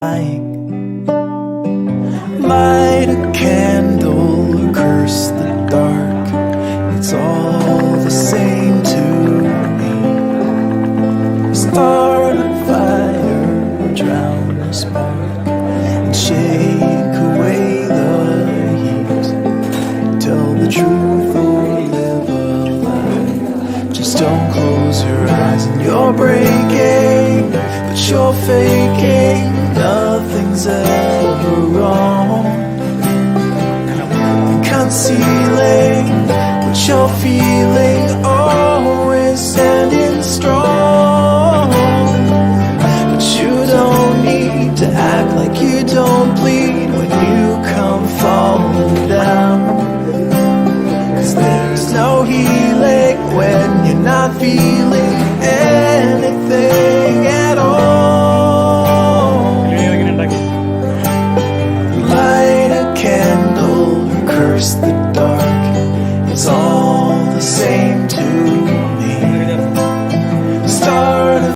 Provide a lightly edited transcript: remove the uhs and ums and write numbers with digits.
Light a candle or curse the dark. It's all the same to me. Start a fire or drown a spark and shake away the heat. Tell the truth or live a lie. Just don't close your eyes and you're breaking, but you're faking. Nothing's ever wrong. Concealing what you're feeling, always standing strong. But you don't need to act like you don't bleed when you come falling down. 'Cause there's no healing when you're not feeling anything at all. Light a candle or curse the dark. It's all